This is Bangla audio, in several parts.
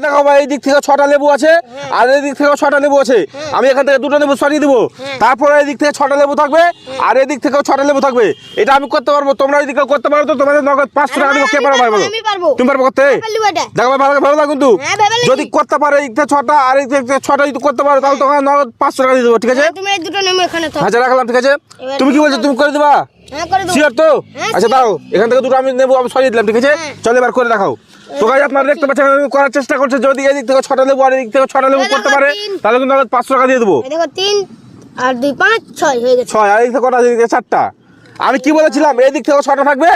দেখো ভাই এই দিক থেকে 6টা লেবু আছে আর এই দিক থেকে 6টা লেবু আছে। আমি এখান থেকে 2টা লেবু সরিয়ে দিব, তারপরে এই দিক থেকে 6টা লেবু থাকবে আর এই দিক থেকেও 6টা লেবু থাকবে। এটা আমি করতে পারবো, তোমরা এই দিকে করতে পারো তো? তোমাদের নগদ 500 টাকা দিব। কে পারো ভাই বলো? তুমি পারবো করতে? দেখো ভাই ভালো না কিন্তু যদি করতে পারো এই দিক থেকে 6টা আর এই দিক থেকে 6টা যদি করতে পারো তাহলে তোমার নগদ 500 টাকা দিয়ে দেবো, ঠিক আছে? তুমি এই দুটো নেমে এখানে থাকো। আচ্ছা রাখলাম, ঠিক আছে। তুমি কি বলছো, তুমি করে দিবা? হ্যাঁ করে দেবো। শিওর তো? আচ্ছা দাও, এখান থেকে 2টো আমি নেবো, আমি সরিয়ে দিলাম, ঠিক আছে? চল এবার করে দেখাও। তো গাইস আপনারা দেখতে পাচ্ছেন আমি করার চেষ্টা করছি, যদি এই দিক থেকে 6টা লেবু আর এই দিক থেকে 6টা লেবু করতে পারে তাহলে কিন্তু নগদ 500 টাকা দিয়ে দেবো। এই দেখো 3 আর 2 5 6 হয়ে গেছে। 6 আর এই দিক থেকে কটা? এই দিক থেকে 4টা। আমি কি বলেছিলাম এই দিক থেকে 6টা থাকবে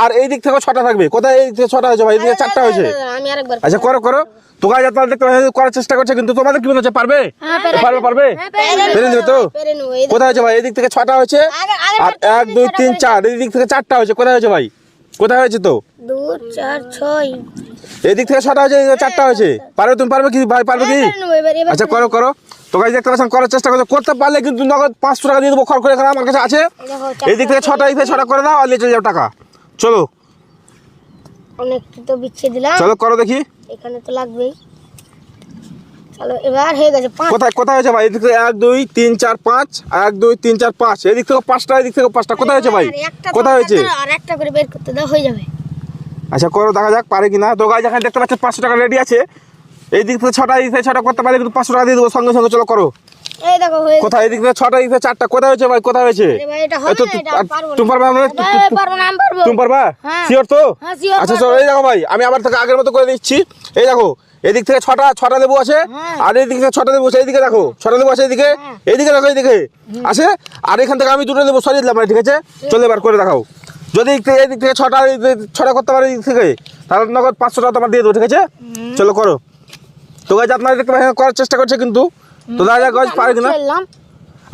আর এই দিক থেকে 6টা থাকবে। কোথায় এই দিক থেকে 6টা হয়েছে ভাই? এই দিক থেকে 4টা হয়েছে। আমি আরেকবার। আচ্ছা করো করো। তো গাইস আপনারা দেখতে পাচ্ছেন করার চেষ্টা করছে, কিন্তু তোমাদের কি মনে হচ্ছে পারবে? পারবে? পেরে নেবে তো? পেরে নেবো। এই কোথায় হয়েছে ভাই? এই দিক থেকে 6টা হয়েছে আর 1 2 3 4 এই দিক থেকে 4টা হয়েছে। কোথায় হয়েছে ভাই? কোথায় হয়েছে তো? 2 4 6 এই দিক থেকে 6টা হয়েছে, এই দিক থেকে 4টা হয়েছে। পারবে? তুমি পারবে কি ভাই? পারবে কি? পেরে নেবো এবার। আচ্ছা করো করো। তো গাইস দেখতে পাচ্ছেন করার চেষ্টা করছে, করতে পারলে কিন্তু নগদ 500 টাকা দিয়ে দেবো খড় করে, এখানে আমার কাছে আছে। এই দিক থেকে 6টা, এই দিক থেকে 6টা করে দাও আর নিয়ে চলে যাও টাকা। চলো অনেক তো বিচ্ছে দিলাম। চলো করো দেখি। এখানে তো লাগবেই। চলো এবার হয়ে গেছে 5। কোথায় কোথায় হয়েছে ভাই? এই দিক থেকে 1 2 3 4 5 1 2 3 4 5 এই দিক থেকে 5টা, এই দিক থেকে 5টা। কোথায় হয়েছে ভাই? কোথায় হয়েছে? আর একটা করে বের করতে দাও, হয়ে যাবে। আচ্ছা করো, দেখা যাক পারে কিনা। তো গাইস এখানে দেখতে পাচ্ছেন 500 টাকা রেডি আছে। এই দিক থেকে 6টা, এই দিক থেকে 6টা করতে পারলে কিন্তু 500 টাকা দিয়ে দেবো সঙ্গে সঙ্গে। চলো করো। এই দেখো হয়ে গেছে। কোথায়? এই দিক থেকে 6টা, এই দিক থেকে 4টা। কোথায় হয়েছে ভাই? কোথায় হয়েছে? আরে ভাই এটা হবে না, এটা আমি পারবো না। তুমি পারবে? পারবো না, আমি পারবো। তুমি পারবা? হ্যাঁ। শিওর তো? হ্যাঁ, sure আচ্ছা পারবো। চলো এই দেখো ভাই, আমি আবার থেকে আগের মতো করে দিচ্ছি। এই দেখো এদিক থেকে 6টা লেবু আছে আর এই দিক থেকে 6টা লেবু আছে। এইদিকে দেখো 6টা লেবু আছে, এইদিকে এইদিকে দেখো, এইদিকে আছে। আর এখান থেকে আমি 2টো লেবু সরিয়ে দিলাম, ঠিক আছে? চলো এবার করে দেখাও। যদি এই দিক থেকে 6টা, এই দিক থেকে 6টা করতে পারে এই দিক থেকে তাহলে নগদ 500 টাকা তোমার দিয়ে দেবো, ঠিক আছে? চলো করো। তো গাইস আপনারা দেখতে পাচ্ছেন করার চেষ্টা করছে কিন্তু, তো দাদা গাইস পারে কিনা?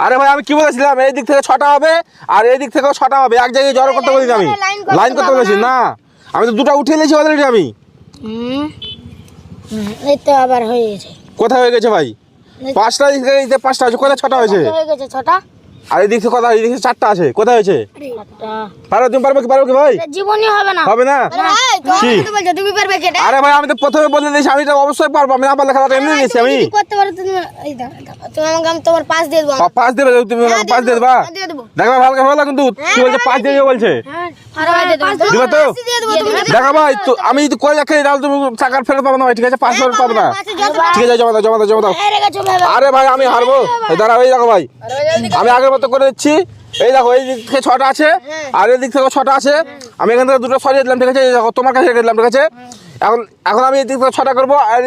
আরে ভাই আমি কি বলেছিলাম এই দিক থেকে 6টা হবে আর এই দিক থেকেও 6টা হবে, এক জায়গায় জড়ো করতে বলিনি আমি, লাইন করতে বলেছি না। আমি তো 2টা উঠিয়ে নিয়েছি অলরেডি আমি। এই তো আবার হয়ে গেছে। কোথায় হয়ে গেছে ভাই? 5টা, এই দিক থেকে 5টা হয়েছে। কোথায় 6টা হয়েছে? হয়ে গেছে 6টা। আর এই দিক থেকে কথা, এই দিক থেকে 4টা আছে। কোথায় হয়েছে? একটা পারো? তুমি পারবে কি ভাই? জীবনই হবে না। হবে না? ভাই কি? তুমি বলছো তুমি পারবে কেটে? আরে ভাই আমি তো প্রথমে বলে দিয়েছি আমি এটা অবশ্যই পারবো। আমি আবার লেখাটা এমনি নিয়েছি আমি। তুমি করতে পারো তুমি। এই দেখো তুমি আমাকে আমি তোমার 5 দিয়ে দেবো। 5 দেবে? তুমি 5 দিয়ে দেবা? দিয়ে দেবো। দেখো ভালো কিন্তু কি বলছে? 5 দিয়ে দেবে বলছে। হ্যাঁ আরে ভাই দিয়ে দেবো। দিবে তো? দিয়ে দেবো তুমি। দেখো ভাই তো আমি যদি করে রাখি তাহলে তুমি টাকা ফেরত পাবো না ভাই, ঠিক আছে? 500 পাবো না, ঠিক আছে? জমা দাও। এই রেখেছো ভাই। আরে ভাই আমি হারবো। দাঁড়াও এই দেখো ভাই আমি আগের মতো করে দিচ্ছি। এই দেখো এই দিক থেকে 6টা আছে আর এই দিক থেকে 6টা আছে। আমি এখান থেকে 2টো সরিয়ে দিলাম, ঠিক আছে? এই দেখো তোমার কাছে রেখে দিলাম, ঠিক আছে? এখন আমি এই দিক থেকে 6টা করবো আর